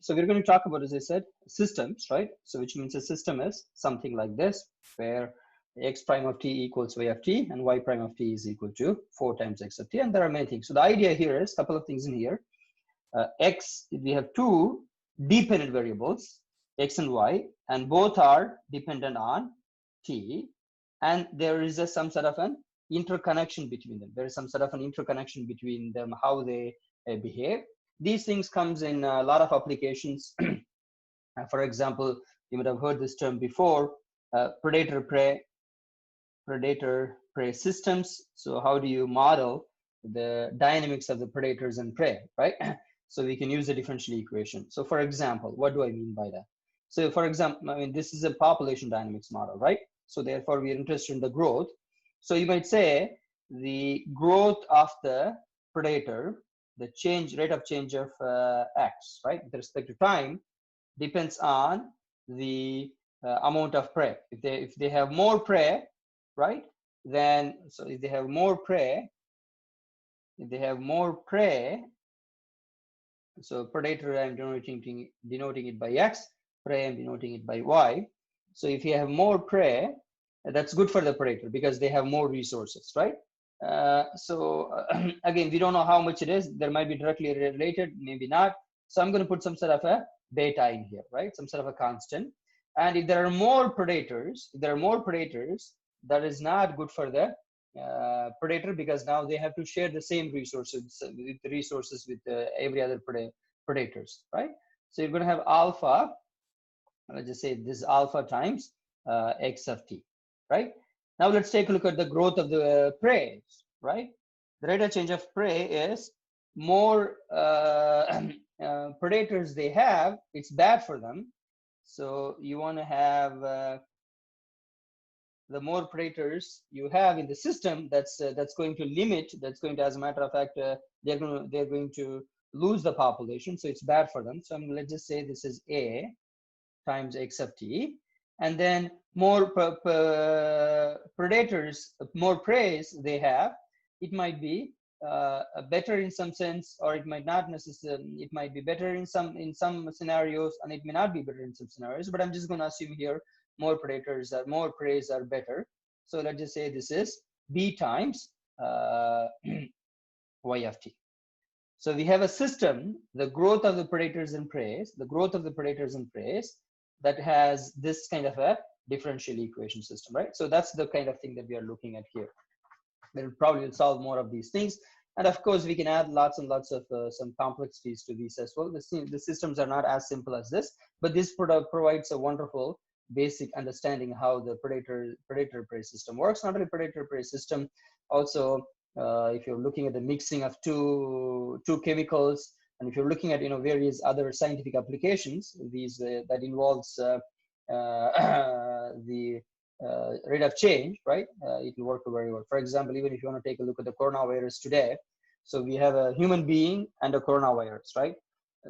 So we're going to talk about, as I said, systems, right? So which means a system is something like this, where x prime of t equals y of t and y prime of t is equal to 4 times x of t. And there are many things. So the idea here is a couple of things in here. X, we have two dependent variables, x and y, and both are dependent on t. And there is some sort of an interconnection between them. There is some sort of an interconnection between them, how they behave. These things comes in a lot of applications. For example, you might have heard this term before, predator-prey systems. So how do you model the dynamics of the predators and prey, right? So we can use a differential equation. So for example, what do I mean by that? So for example, I mean, this is a population dynamics model, right? So therefore we are interested in the growth. So you might say the growth of the predator, the rate of change of x, right, with respect to time, depends on the amount of prey. If they have more prey, right, then so if they have more prey, so predator I'm denoting it by x, prey I'm denoting it by y. So if you have more prey, that's good for the predator because they have more resources, right? Again, we don't know how much it is. There might be directly related, maybe not. So I'm going to put some sort of a beta in here, right? Some sort of a constant. And if there are more predators, that is not good for the predator because now they have to share the same resources with every other predators, right? So you're going to have alpha. Let's just say this alpha times x of t, right? Now let's take a look at the growth of the prey, right? The rate of change of prey is more predators they have, it's bad for them. So you want to have the more predators you have in the system, that's going to limit, that's going to, as a matter of fact, they're going to lose the population. So it's bad for them. So let's just say this is A times x of t, and then more predators, more prey they have, it might be better in some sense, or it might not necessarily. It might be better in some scenarios, and it may not be better in some scenarios. But I'm just going to assume here more predators are more prey are better. So let's just say this is b times y of t. So we have a system, the growth of the predators and prey, that has this kind of a differential equation system, right? So that's the kind of thing that we are looking at here. We'll probably solve more of these things. And of course, we can add lots and lots of some complexities to these as well. The systems are not as simple as this, but this provides a wonderful basic understanding how the predator-prey system works. Not only predator-prey system, also if you're looking at the mixing of two chemicals, and if you're looking at various other scientific applications, these that involves the rate of change, right? It will work very well. For example, even if you want to take a look at the coronavirus today, so we have a human being and a coronavirus, right?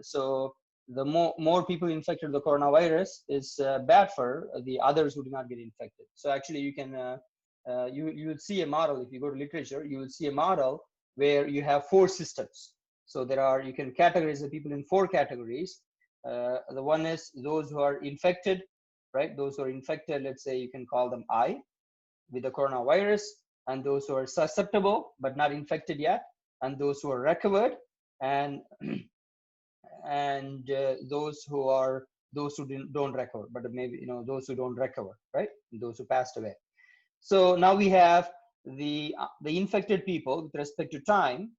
So the more people infected with the coronavirus is bad for the others who do not get infected. So actually, you can you will see a model. If you go to literature, you will see a model where you have 4 systems. So you can categorize the people in 4 categories. The one is those who are infected, right? Those who are infected, let's say you can call them I, with the coronavirus, and those who are susceptible but not infected yet, and those who are recovered, and those who don't recover, but maybe those who don't recover, right? Those who passed away. So now we have the infected people with respect to time,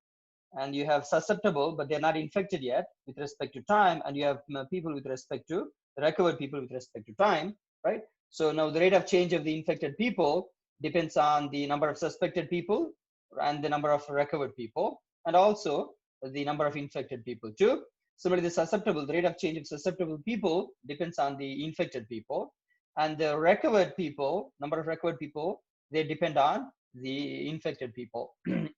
and you have susceptible but they're not infected yet with respect to time, and you have people with respect to recovered people with respect to time, right? So now the rate of change of the infected people depends on the number of suspected people and the number of recovered people, and also the number of infected people too. Similarly, the rate of change of susceptible people depends on the infected people, and the recovered people, number of recovered people, they depend on the infected people,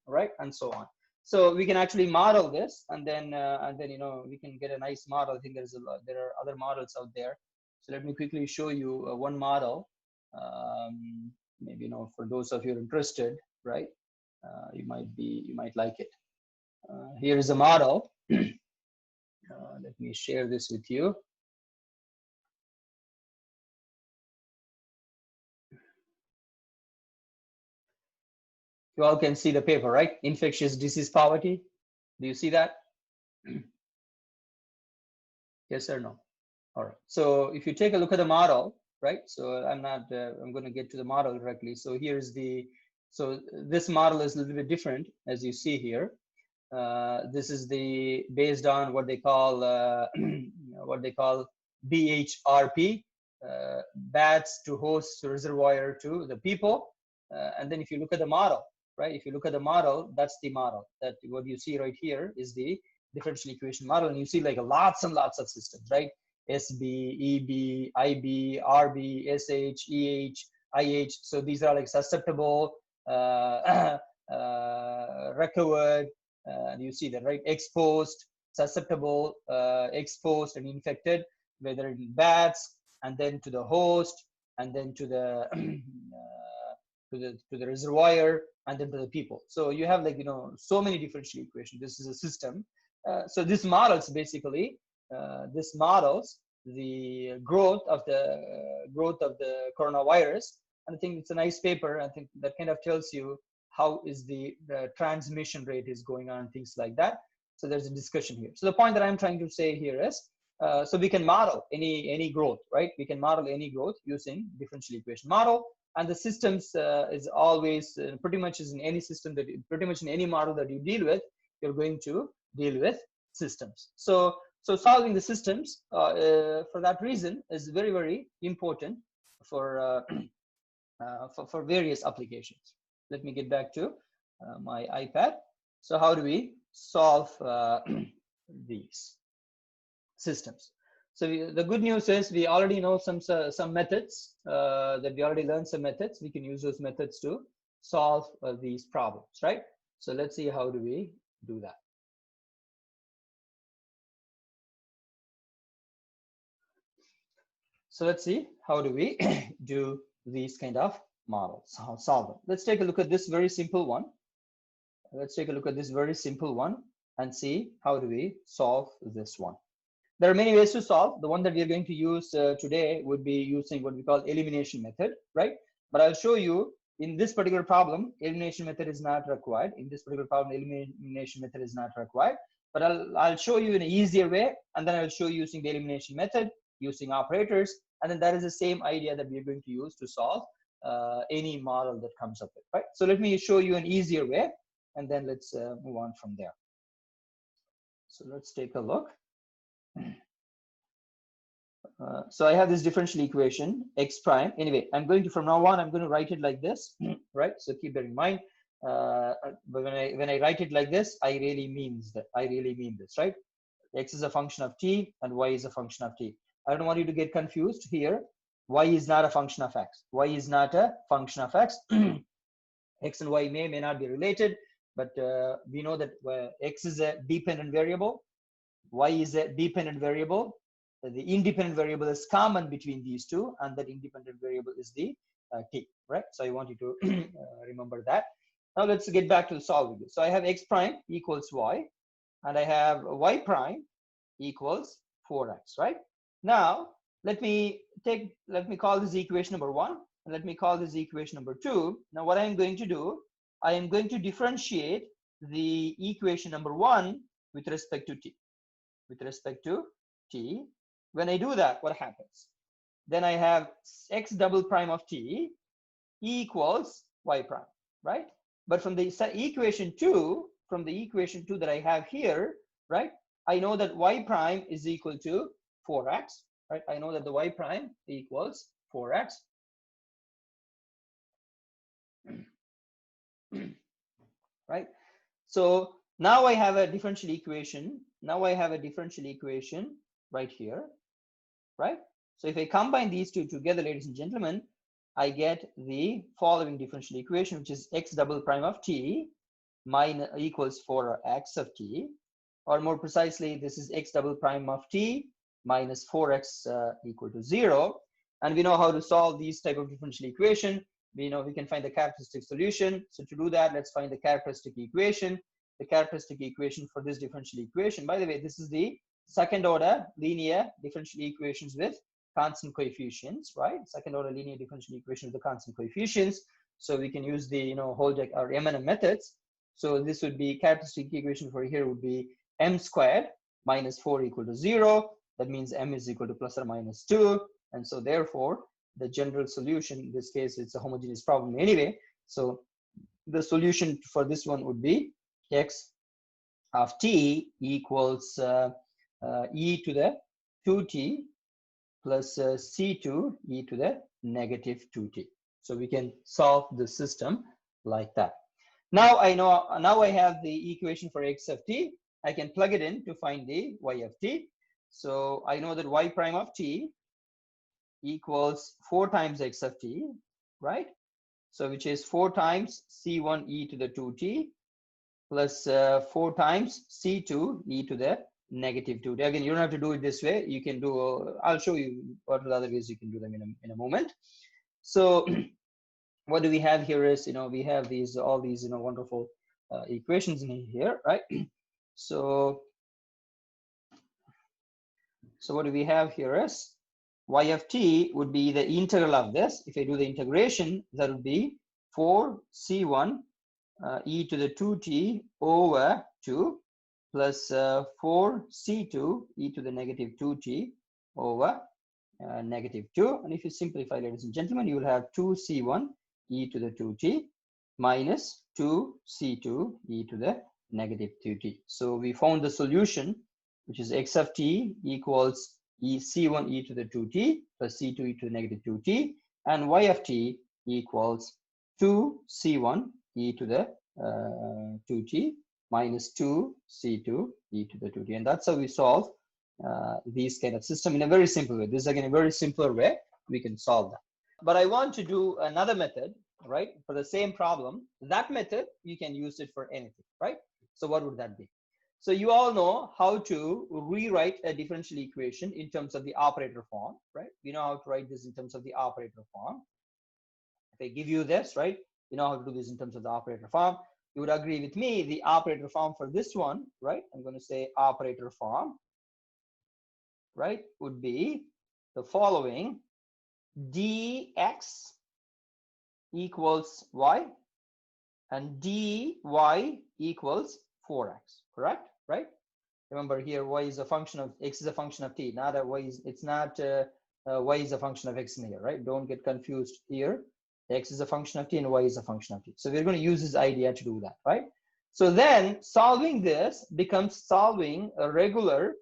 right? And so on. So we can actually model this, and then we can get a nice model. I think there are other models out there. So let me quickly show you one model. Maybe for those of you who are interested, right? You might like it. Here is a model. Let me share this with you. You all can see the paper, right? Infectious disease poverty. Do you see that? Yes or no? All right. So if you take a look at the model, right? So I'm going to get to the model directly. So here's so this model is a little bit different, as you see here. This is based on what they call BHRP, bats to host reservoir to the people. And then if you look at the model, right? If you look at the model, that's the model. That what you see right here is the differential equation model, and you see like lots and lots of systems, right? SB, EB, IB, RB, SH, EH, IH. So these are like susceptible, recovered, you see that, right? Exposed, susceptible, exposed, and infected, whether in bats, and then to the host, and then to the to the reservoir, and then to the people. So you have like so many differential equations. This is a system. So this models basically this models the growth of the coronavirus. And I think it's a nice paper. I think that kind of tells you how is the transmission rate is going on, things like that. So there's a discussion here. So the point that I'm trying to say here is, so we can model any growth, right? We can model any growth using differential equation model. And the systems is always pretty much is in any system that pretty much in any model that you deal with, you're going to deal with systems. So solving the systems for that reason is very, very important for various applications. Let me get back to my iPad. So how do we solve these systems? So the good news is we already know some methods that we already learned some methods. We can use those methods to solve these problems, right? So let's see how do we do that. So let's see how do we do these kind of models, how solve them. Let's take a look at this very simple one. Let's take a look at this very simple one and see how do we solve this one. There are many ways to solve. The one that we are going to use today would be using what we call elimination method, right? But I'll show you in this particular problem, elimination method is not required. In this particular problem, elimination method is not required. But I'll show you in an easier way, and then I'll show you using the elimination method, using operators, and then that is the same idea that we're going to use to solve any model that comes up with, right? So let me show you an easier way, and then let's move on from there. So let's take a look. So I have this differential equation x prime. Anyway, I'm going to, from now on, I'm going to write it like this, right? So keep that in mind. But when I write it like this, I really mean this, right? X is a function of t and y is a function of t. I don't want you to get confused here. Y is not a function of x. Y is not a function of x. X and y may not be related, but we know that x is a dependent variable, y is a dependent variable. The independent variable is common between these two, and that independent variable is the t, right? So I want you to remember that. Now let's get back to solving this. So I have x prime equals y, and I have y prime equals 4x, right? Now let me call this equation number 1, and let me call this equation number 2. Now what I'm going to do, I am going to differentiate the equation number 1 with respect to t. With respect to t. When I do that, what happens? Then I have x double prime of t equals y prime, right? But from the equation 2, that I have here, right? I know that y prime is equal to 4x, right? I know that the y prime equals 4x. Right? So now I have a differential equation. Right here, right? So if I combine these two together, ladies and gentlemen, I get the following differential equation, which is x double prime of t minus equals 4x of t, or more precisely, this is x double prime of t minus 4x equal to 0. And we know how to solve these type of differential equation. We know we can find the characteristic solution. So to do that, let's find the characteristic equation. The characteristic equation for this differential equation. By the way, this is the second order linear differential equations with constant coefficients, right? Second order linear differential equation with the constant coefficients. So we can use the, Holdek or M&M methods. So this would be characteristic equation for here would be m squared minus 4 equal to 0. That means m is equal to plus or minus 2. And so therefore, the general solution, in this case, it's a homogeneous problem anyway. So the solution for this one would be x of t equals e to the 2t plus c2 e to the negative 2t. So we can solve the system like that. Now I have the equation for x of t. I can plug it in to find the y of t. So I know that y prime of t equals 4 times x of t, right? So which is 4 times c1 e to the 2t plus 4 times c2 e to the negative 2. Again, you don't have to do it this way. You can do, I'll show you what are the other ways you can do them in a moment. So what do we have here is, we have all these, wonderful equations in here, right? So what do we have here is y of t would be the integral of this. If I do the integration, that would be 4c1 e to the 2t over 2 plus 4c2 e to the negative 2t over negative 2. And if you simplify, ladies and gentlemen, you will have 2c1 e to the 2t minus 2c2 e to the negative 2t. So we found the solution, which is x of t equals c1 e to the 2t plus c2 e to the negative 2t, and y of t equals 2c1 e to the 2t minus 2c2 e to the 2t. And that's how we solve these kind of system in a very simple way. This is again a very simpler way we can solve that. But I want to do another method, right, for the same problem. That method, you can use it for anything, right? So what would that be? So you all know how to rewrite a differential equation in terms of the operator form, right? You know how to write this in terms of the operator form. If I give you this, right, you know how to do this in terms of the operator form. You would agree with me, the operator form for this one, right? I'm going to say operator form, right, would be the following: dx equals y and dy equals 4x, correct? Right? Remember here, y is a function of x is a function of t, not a y is, it's not y is a function of x in here, right? Don't get confused here. X is a function of t and y is a function of t. So we're going to use this idea to do that, right? So then solving this becomes solving a regular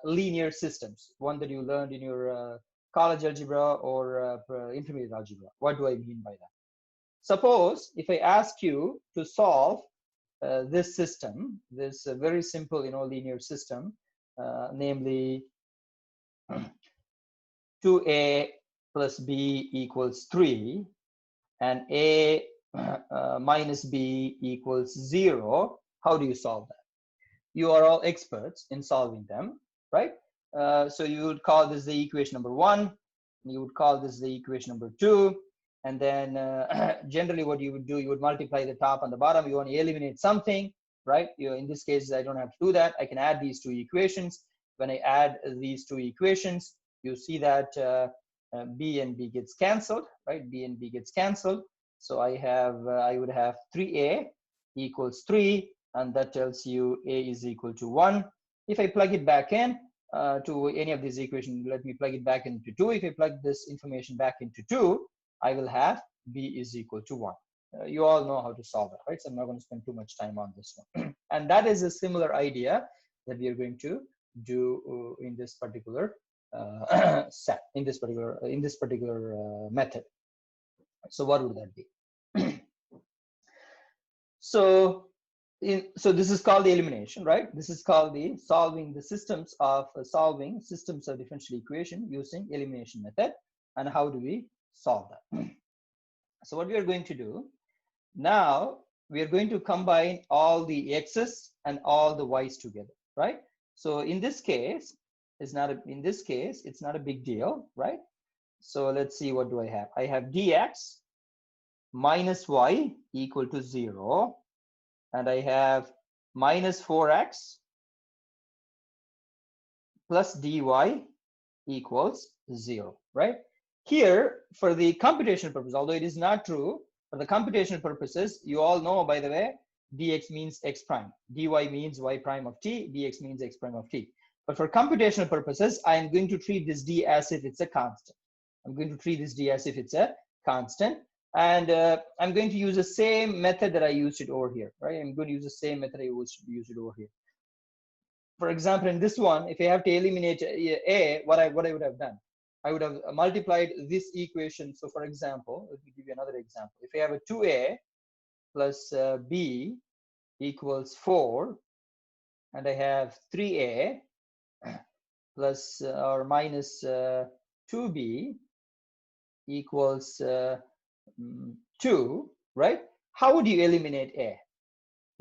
linear systems, one that you learned in your college algebra or intermediate algebra. What do I mean by that? Suppose if I ask you to solve this system, this very simple, linear system, namely 2a plus b equals 3 and a minus b equals 0. How do you solve that? You are all experts in solving them, right? So you would call this the equation number 1. You would call this the equation number 2. And then generally what you would do, you would multiply the top and the bottom. You want to eliminate something, right? In this case, I don't have to do that. I can add these two equations. When I add these two equations, you see that b and b gets canceled, right? B and b gets canceled. So I would have 3a equals 3, and that tells you a is equal to 1. If I plug it back in to any of these equations, let me plug it back into 2. If I plug this information back into 2, I will have b is equal to 1. You all know how to solve that, right? So I'm not going to spend too much time on this one. And that is a similar idea that we are going to do in this particular set, in this particular method. So what would that be? So this is called the elimination, right? This is called the solving systems of differential equation using elimination method. And how do we solve that? So what we are going to do now, we are going to combine all the x's and all the y's together, right? So in this case, it's not a big deal, right? So let's see, what do I have? I have dx minus y equal to 0, and I have minus 4x plus dy equals 0, right? Here, for the computational purpose, although it is not true, for the computational purposes, you all know, by the way, dx means x prime, dy means y prime of t, dx means x prime of t. But for computational purposes, I am going to treat this d as if it's a constant. I'm going to treat this d as if it's a constant. And I'm going to use the same method that I used it over here, right? I'm going to use the same method I used it over here. For example, in this one, if I have to eliminate a, what I would have done, I would have multiplied this equation. So for example, let me give you another example. If I have a 2a plus b equals 4, and I have 3a plus or minus 2b equals 2, right? How would you eliminate a?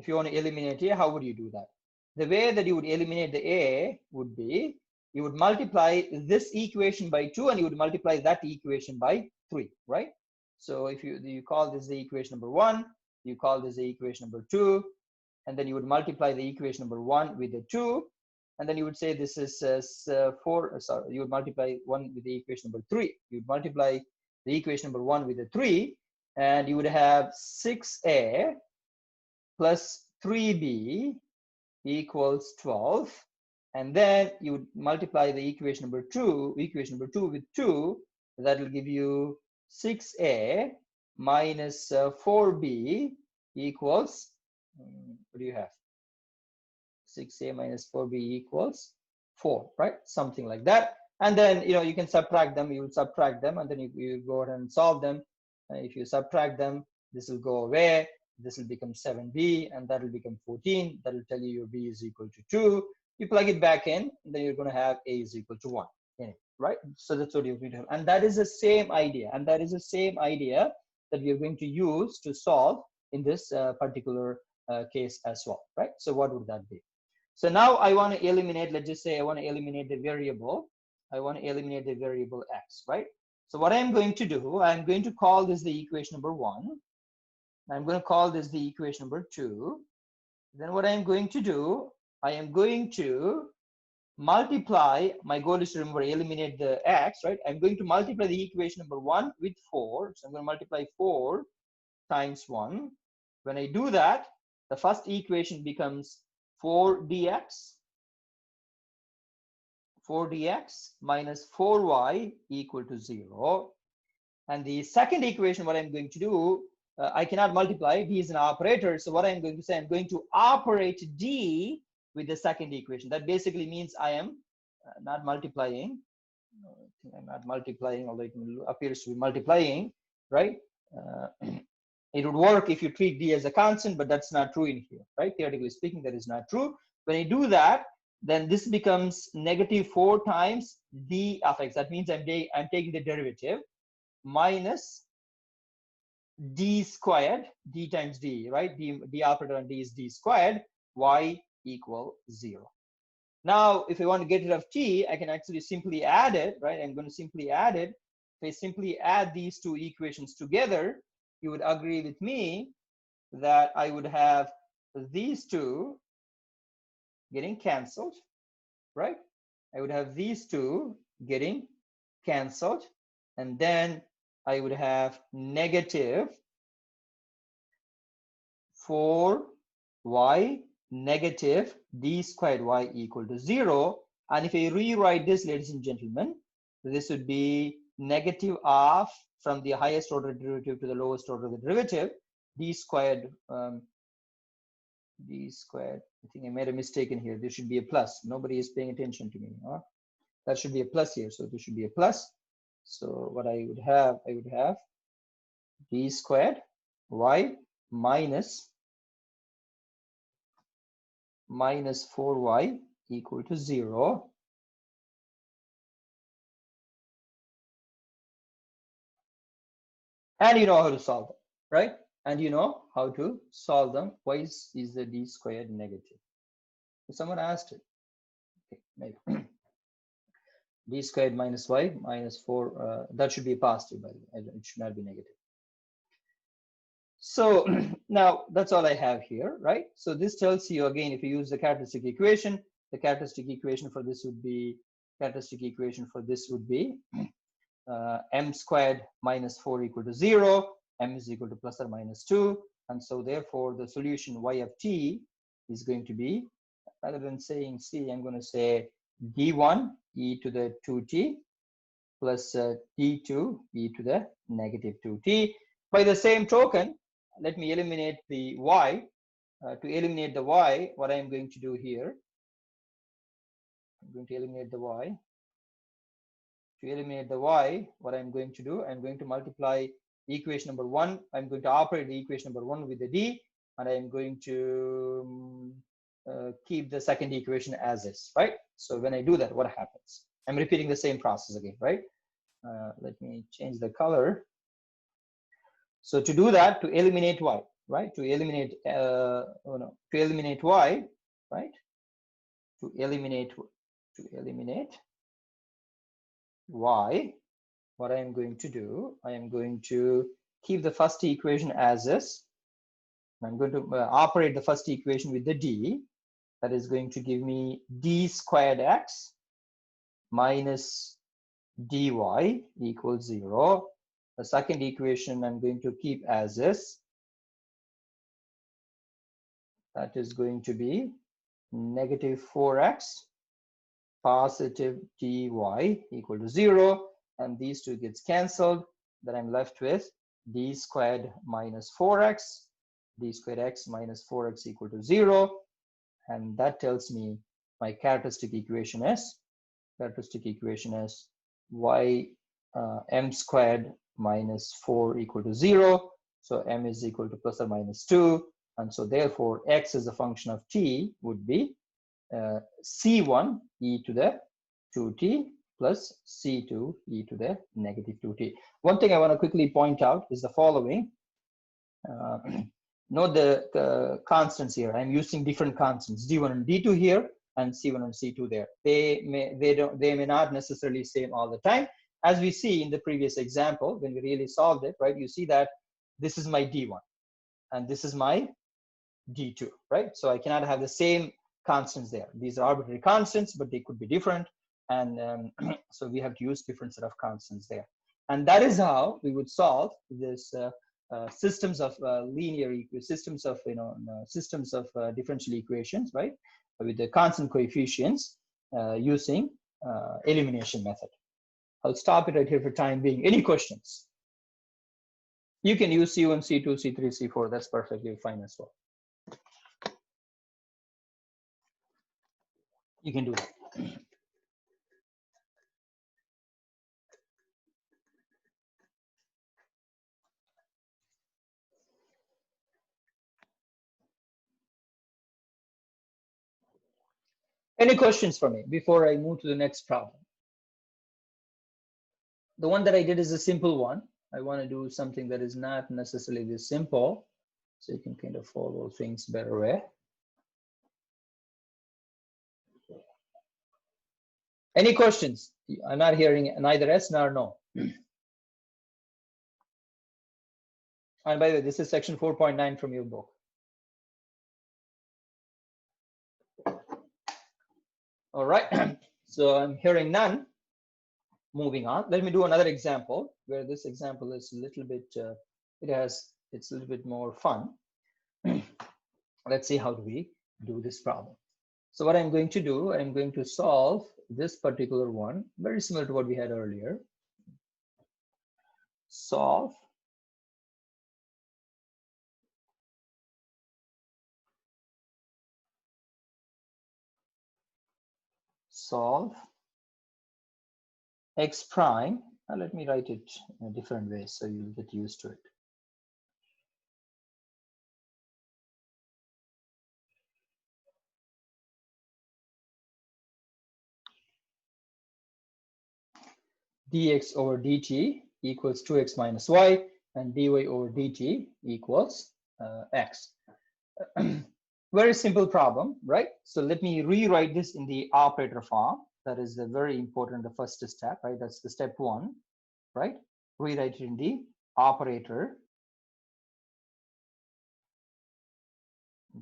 If you want to eliminate a, how would you do that? The way that you would eliminate the a would be, you would multiply this equation by 2 and you would multiply that equation by 3, right? So if you call this the equation number 1, you call this the equation number 2, and then you would multiply the equation number 1 with the 2, and then you would say this is 4, sorry, you would multiply 1 with the equation number 3. You would multiply the equation number 1 with the 3, and you would have 6a plus 3b equals 12, and then you would multiply the equation number 2 with 2. That will give you 6a minus 4b equals, what do you have? 6a minus 4b equals 4, right? Something like that. And then you can subtract them. You will subtract them, and then you go ahead and solve them. If you subtract them, this will go away. This will become 7b, and that will become 14. That will tell you your b is equal to 2. You plug it back in, and then you're going to have a is equal to 1 in it, right? So that's what you're going to have. And that is the same idea. And that is the same idea that we are going to use to solve in this particular case as well, right? So what would that be? So now I want to eliminate, let's just say I want to eliminate the variable. I want to eliminate the variable x, right? So what I'm going to do, I'm going to call this the equation number 1. I'm going to call this the equation number 2. Then what I'm going to do, I am going to multiply, my goal is to remember eliminate the x, right? I'm going to multiply the equation number 1 with 4. So I'm going to multiply 4 times 1. When I do that, the first equation becomes 4dx minus 4y equal to 0. And the second equation, what I'm going to do, I cannot multiply, d is an operator. So what I'm going to say, I'm going to operate d with the second equation. That basically means I am not multiplying. I'm not multiplying, although it appears to be multiplying, right? It would work if you treat d as a constant, but that's not true in here, right? Theoretically speaking, that is not true. When I do that, then this becomes negative 4 times d of x. That means I'm taking the derivative minus d squared, d times d, right? D operator on d is d squared, y equal 0. Now, if I want to get rid of t, I can actually simply add it, right? I'm going to simply add it. If I simply add these two equations together, you would agree with me that I would have these two getting canceled, right? I would have these two getting canceled, and then I would have negative 4y negative d squared y equal to 0. And if I rewrite this, ladies and gentlemen, this would be negative of, from the highest order derivative to the lowest order of the derivative, d squared, I think I made a mistake in here. There should be a plus. Nobody is paying attention to me. Huh? That should be a plus here. So there should be a plus. So what I would have d squared y minus 4y equal to 0. And you know how to solve them, right? And you know how to solve them. Why is the d squared negative? Someone asked it. Okay, maybe. D squared minus y minus 4, that should be a positive, by the way. It should not be negative. So now that's all I have here, right? So this tells you, again, if you use the characteristic equation for this would be characteristic equation for this would be m squared minus 4 equal to 0, m is equal to plus or minus 2, and so therefore the solution y of t is going to be, rather than saying c, I'm going to say d1 e to the 2t plus d2 e to the negative 2t. By the same token, let me eliminate the y. To eliminate the y, what I'm going to do here, I'm going to eliminate the y. To eliminate the y, what I'm going to do, I'm going to multiply equation number 1. I'm going to operate the equation number 1 with the d, and I'm going to keep the second equation as is, right? So when I do that, what happens? I'm repeating the same process again, right? Let me change the color. So to do that, to eliminate y, right? To eliminate, to eliminate y, right? To eliminate y, what I am going to do, I am going to keep the first equation as is. I'm going to operate the first equation with the d. That is going to give me d squared x minus dy equals 0. The second equation I'm going to keep as is. That is going to be negative 4x positive dy equal to 0, and these two gets cancelled. Then I'm left with d squared minus 4x, d squared x minus 4x equal to 0, and that tells me my characteristic equation is y m squared minus 4 equal to 0. So m is equal to plus or minus 2, and so therefore x as a function of t would be c1 e to the 2t plus c2 e to the negative 2t. One thing I want to quickly point out is the following. Note the constants here. I'm using different constants, d1 and d2 here, and c1 and c2 there. They may not necessarily same all the time. As we see in the previous example, when we really solved it, right? You see that this is my d1 and this is my d2, right? So I cannot have the same constants there. These are arbitrary constants, but they could be different, and so we have to use different set of constants there. And that is how we would solve this systems of systems of differential equations, right? With the constant coefficients using elimination method. I'll stop it right here for time being. Any questions? You can use C1, C2, C3, C4. That's perfectly fine as well. You can do that. Any questions for me before I move to the next problem? The one that I did is a simple one. I want to do something that is not necessarily this simple, so you can kind of follow things better way. Any questions? I'm not hearing neither yes nor no. And by the way, this is section 4.9 from your book. All right, so I'm hearing none. Moving on, let me do another example where this example is a little bit, it's a little bit more fun. Let's see how do we do this problem. So what I'm going to do, I'm going to solve this particular one, very similar to what we had earlier. Solve x prime. Now let me write it in a different way so you'll get used to it. Dx over dt equals 2x minus y, and dy over dt equals x. Very simple problem, right? So let me rewrite this in the operator form. That is very important, the first step, right? That's the step 1, right? Rewrite it in the operator.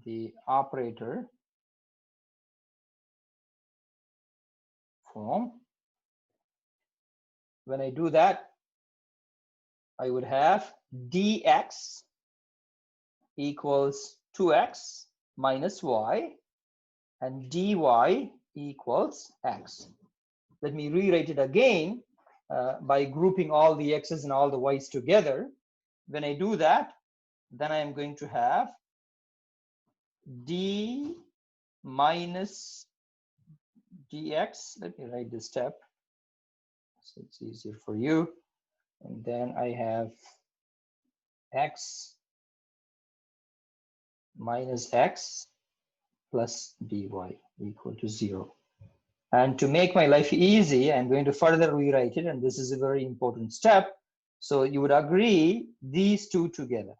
The operator form. When I do that, I would have dx equals 2x minus y, and dy equals x. Let me rewrite it again by grouping all the x's and all the y's together. When I do that, then I am going to have d minus dx. Let me write this step so it's easier for you. And then I have x minus x plus dy equal to 0. And to make my life easy, I'm going to further rewrite it, and this is a very important step. So you would agree these two together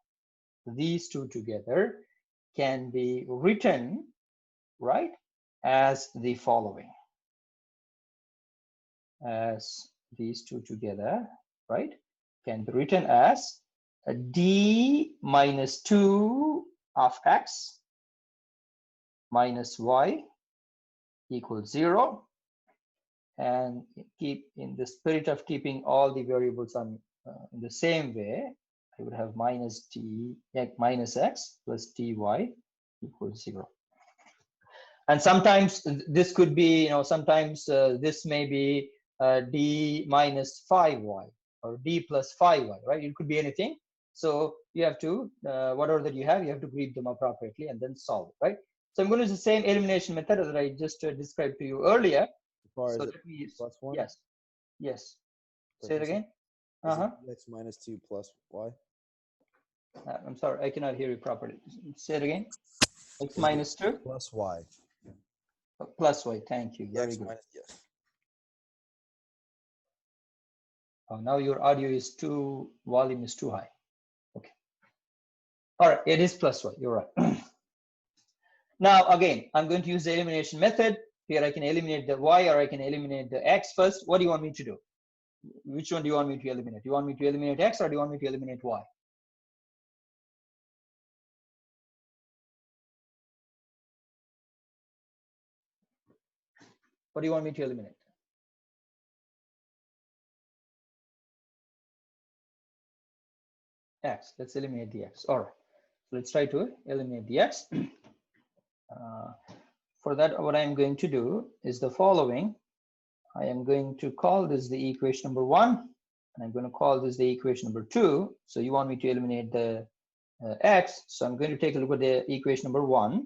can be written, right, as the following. As these two together, right, can be written as a d minus 2 of x minus y equals 0, and keep in the spirit of keeping all the variables on in the same way, I would have minus x plus dy equals 0. And sometimes this could be, sometimes this may be d minus 5y or d plus 5y, right? It could be anything. So you have to, whatever that you have to group them appropriately and then solve it, right? So I'm going to use the same elimination method that I just described to you earlier. So let me use, plus 1? Yes. Say it again. X minus 2 plus y. I'm sorry, I cannot hear you properly. Say it again. X minus 2 plus y. Plus y. Thank you. Very good. Yes. Oh, now your audio is volume is too high. Okay. All right, it is plus y. You're right. Now again, I'm going to use the elimination method. Here I can eliminate the y or I can eliminate the x first. What do you want me to do? Which one do you want me to eliminate? Do you want me to eliminate x or do you want me to eliminate y? What do you want me to eliminate? X. Let's eliminate the x. All right. So let's try to eliminate the x. For that, what I'm going to do is the following. I am going to call this the equation number 1, and I'm going to call this the equation number 2. So you want me to eliminate the x. So I'm going to take a look at the equation number 1,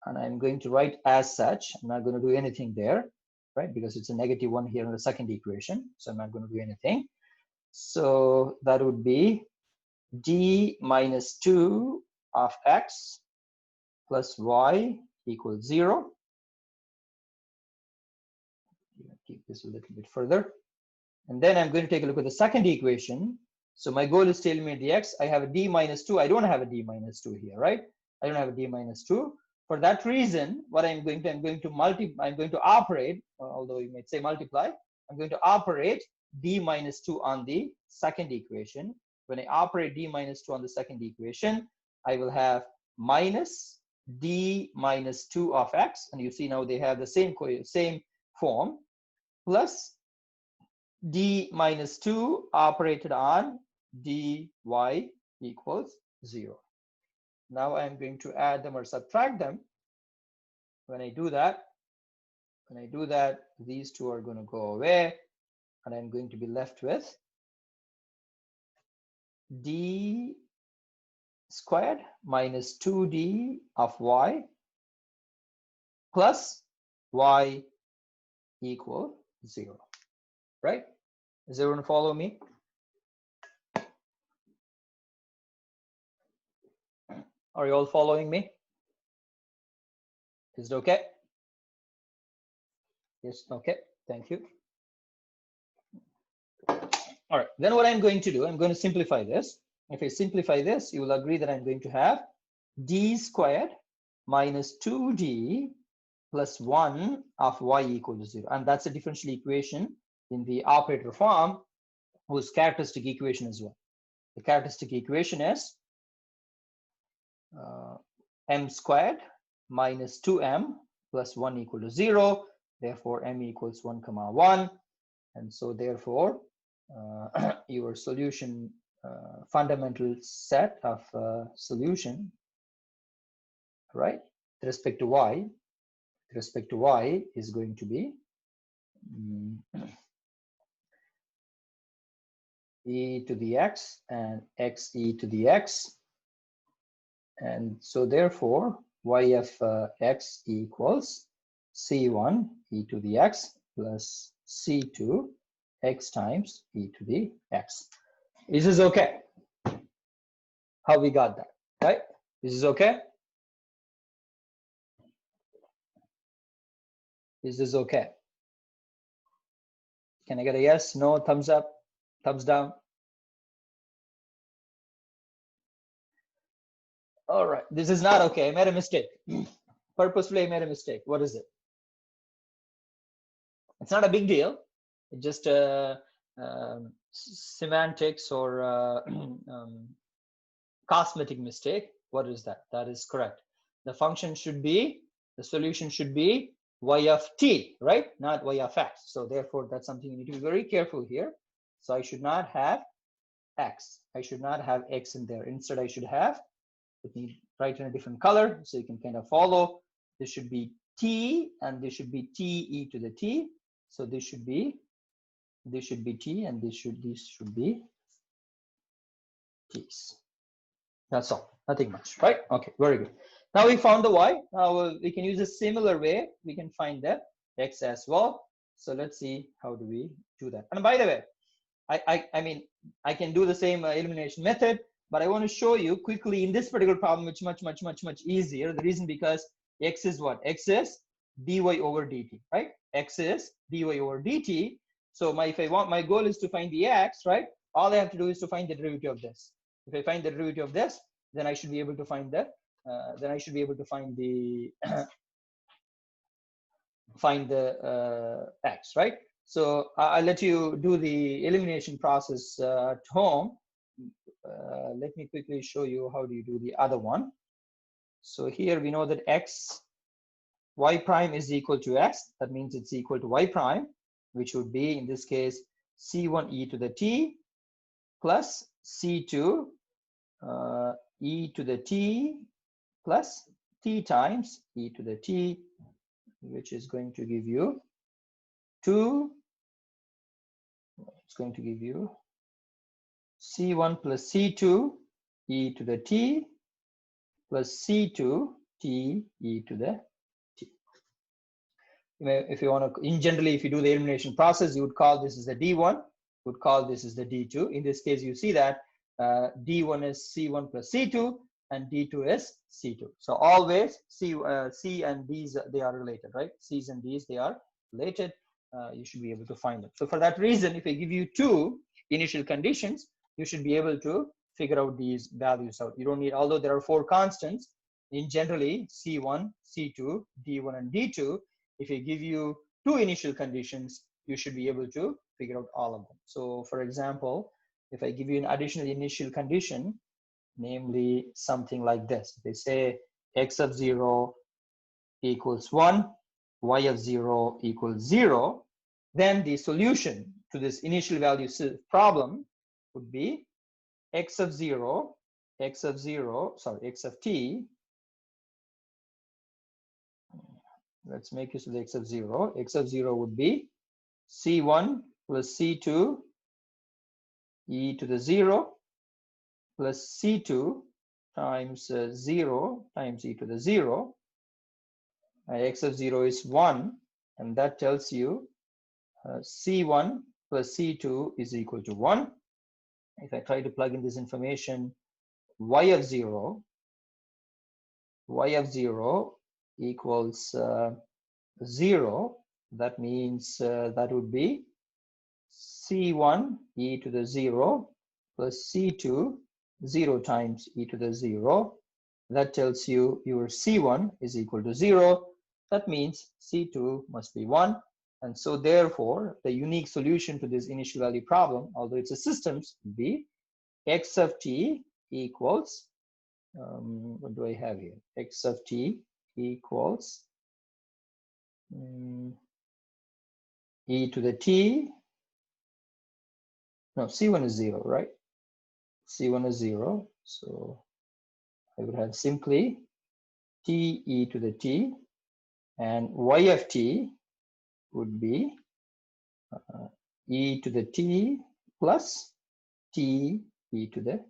and I'm going to write as such. I'm not going to do anything there, right? Because it's a negative 1 here in the second equation. So I'm not going to do anything. So that would be d minus 2 of x plus y equals 0. Keep this a little bit further. And then I'm going to take a look at the second equation. So my goal is to eliminate the x. I have a d minus 2. I don't have a d minus 2 here, right? I don't have a d minus 2. For that reason, what I'm going to operate, although you might say multiply, I'm going to operate d minus 2 on the second equation. When I operate d minus 2 on the second equation, I will have minus d minus 2 of x, and you see now they have the same form, plus d minus 2 operated on dy equals 0. Now I'm going to add them or subtract them. When I do that, these two are going to go away, and I'm going to be left with d squared minus 2d of y plus y equal 0, right? Is everyone follow me? Are you all following me? Is it okay? Yes, okay, thank you. All right, then what I'm going to do, I'm going to simplify this. If I simplify this, you will agree that I'm going to have d squared minus 2d plus 1 of y equal to 0. And that's a differential equation in the operator form, whose characteristic equation as well. The characteristic equation is m squared minus 2m plus 1 equal to 0. Therefore, m equals 1, 1. And so therefore, your solution, fundamental set of solution, right, with respect to y, is going to be e to the x and x e to the x. And so therefore, y of x equals c1 e to the x plus c2 x times e to the x. This is okay. How we got that, right? This is okay. Is this okay? Can I get a yes, no, thumbs up, thumbs down? All right, this is not okay. I made a mistake. Purposefully, I made a mistake. What is it? It's not a big deal. It's just semantics or cosmetic mistake. What is that? That is correct. The function should be, the solution should be y of t, right? Not y of x. So therefore, that's something you need to be very careful here. So I should not have x. I should not have x in there. Instead, I should have, let me write in a different color so you can kind of follow. This should be t, and this should be t e to the t. So this should be t, and these should be t's. That's all, nothing much, right? Okay, very good. Now we found the y. Now we can use a similar way. We can find the x as well. So let's see how do we do that. And by the way, I mean, I can do the same elimination method, but I want to show you quickly in this particular problem, which much easier. The reason because x is what? X is dy over dt, right? X is dy over dt. So my goal is to find the x, right? All I have to do is to find the derivative of this. If I find the derivative of this, then I should be able to find the x, right? So I'll let you do the elimination process at home. Let me quickly show you how do you do the other one. So here we know that y prime is equal to x. That means it's equal to y prime, which would be in this case c1 e to the t plus c2 e to the t plus t times e to the t, which is going to give you 2. It's going to give you c1 plus c2 e to the t plus c2 t e to the t. If you want to, generally, if you do the elimination process, you would call this is the d1, would call this is the d2. In this case, you see that d1 is c1 plus c2 and d2 is c2. So always c and d's, they are related, right? C's and d's, they are related. You should be able to find them. So for that reason, if I give you 2 initial conditions, you should be able to figure out these values out. You don't need, although there are 4 constants, in generally c1, c2, d1 and d2, if I give you 2 initial conditions, you should be able to figure out all of them. So for example, if I give you an additional initial condition, namely something like this, they say x of 0 equals 1, y of 0 equals 0, then the solution to this initial value problem would be x of t, let's make use of the x of 0 would be c1 plus c2 e to the 0 plus c2 times 0 times e to the 0. X of 0 is 1, and that tells you c1 plus c2 is equal to 1. If I try to plug in this information, y of 0 equals 0. That means that would be c1 e to the 0 plus c2 0 times e to the 0. That tells you your c1 is equal to 0. That means c2 must be 1. And so therefore, the unique solution to this initial value problem, although it's a systems, would be x of t equals, what do I have here? X of t equals e to the t No, C1 is 0, right? C1 is 0. So I would have simply T e to the t, and y of t would be e to the t plus t e to the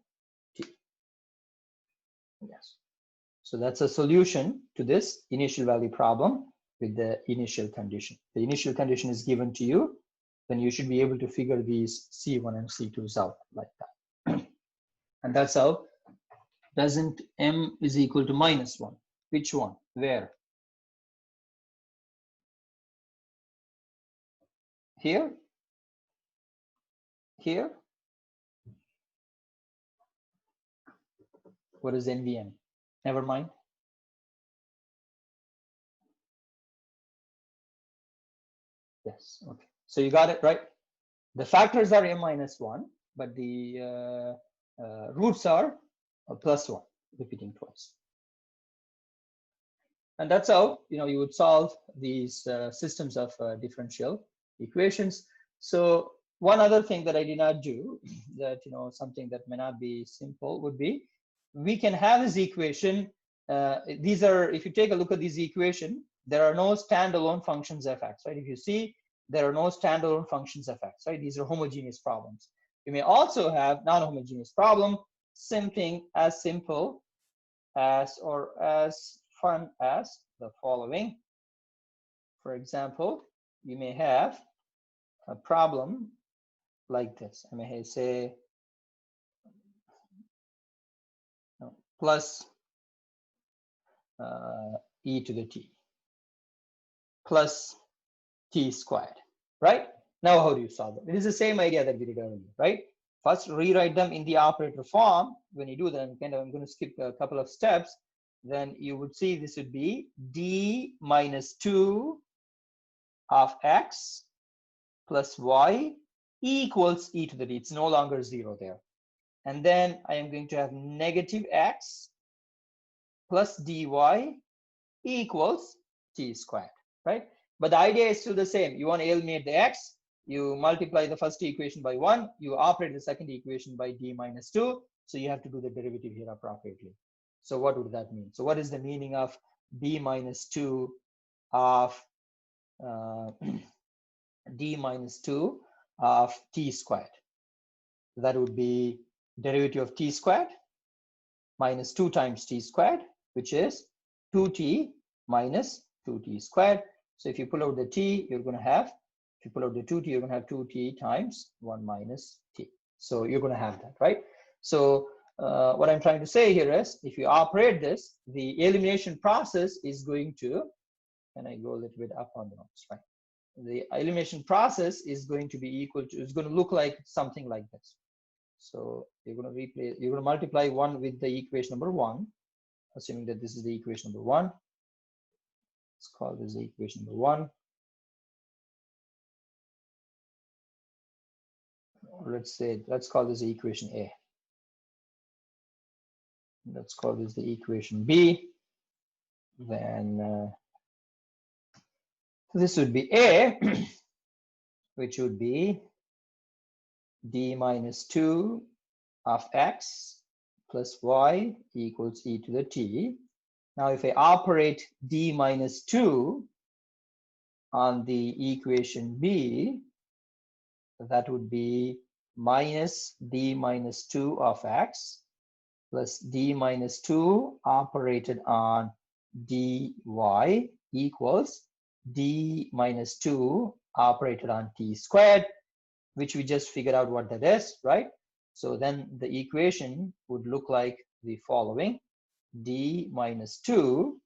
t. Yes. So that's a solution to this initial value problem with the initial condition. The initial condition is given to you, then you should be able to figure these C1 and C2s out like that. And that's how. Doesn't m is equal to -1? Which one? Where? Here? Here? What is NVM? Never mind. Yes, okay. So you got it, right? The factors are m-1, but the roots are +1, repeating twice. And that's how, you would solve these systems of differential equations. So one other thing that I did not do, that, something that may not be simple, would be, we can have this equation. These are, if you take a look at this equation, there are no standalone functions f(x), right? If you see, there are no standalone functions f(x), right? These are homogeneous problems. You may also have non-homogeneous problem, something as simple as, or as fun as the following. For example, you may have a problem like this. I may say plus e to the t plus t squared, right? Now, how do you solve it? It is the same idea that we did earlier, right? First, rewrite them in the operator form. When you do that, I'm going to skip a couple of steps. Then you would see this would be d minus 2 of x plus y equals e to the t. It's no longer 0 there. And then I am going to have negative x plus dy equals t squared, right? But the idea is still the same. You want to eliminate the x, you multiply the first equation by 1, you operate the second equation by d minus 2, so you have to do the derivative here appropriately. So what would that mean? So what is the meaning of d minus 2 of d minus 2 of t squared? That would be derivative of t squared minus 2 times t squared, which is 2t minus 2t squared. So if you pull out the t, you're going to have, if you pull out the 2t, you're going to have 2t times 1 minus t. So you're going to have that, right? So what I'm trying to say here is, if you operate this, the elimination process is going to, and I go a little bit up on the notes, right? The elimination process is going to be equal to, it's going to look like something like this. So you're going to replace, you're going to multiply 1 with the equation number 1, assuming that this is the equation number 1. Let's call this the equation number 1. Or let's call this the equation A. Let's call this the equation B. Then this would be A, which would be d minus 2 of x plus y equals e to the t. Now, if I operate d minus 2 on the equation B, that would be minus d minus 2 of x plus d minus 2 operated on dy equals d minus 2 operated on t squared, which we just figured out what that is, right? So then the equation would look like the following: d minus 2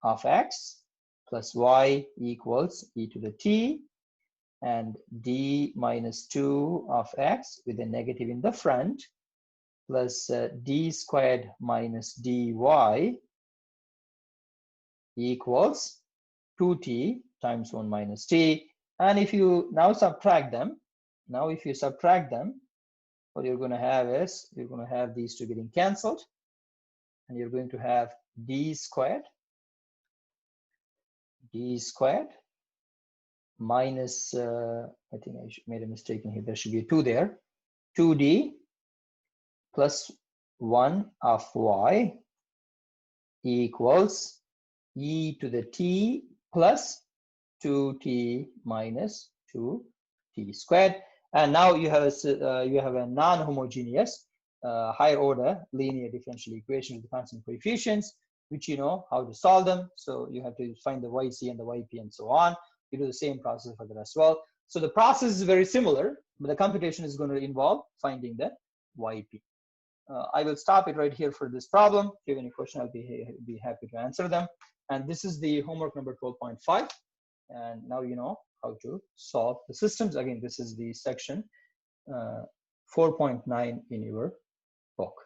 of x plus y equals e to the t, and d minus 2 of x with a negative in the front plus d squared minus dy equals 2t times 1 minus t. And if you now subtract them, what you're going to have is, you're going to have these two getting cancelled, and you're going to have d squared minus, I think I made a mistake in here, there should be a 2 there, 2d plus 1 of y equals e to the t plus 2t minus 2t squared. And now you have a non-homogeneous higher order linear differential equation with constant coefficients, which you know how to solve them. So you have to find the yc and the yp and so on. You do the same process for that as well. So the process is very similar, but the computation is going to involve finding the yp. I will stop it right here for this problem. If you have any question, I'll be happy to answer them. And this is the homework number 12.5. And now you know how to solve the systems. Again, this is the section 4.9 in your book.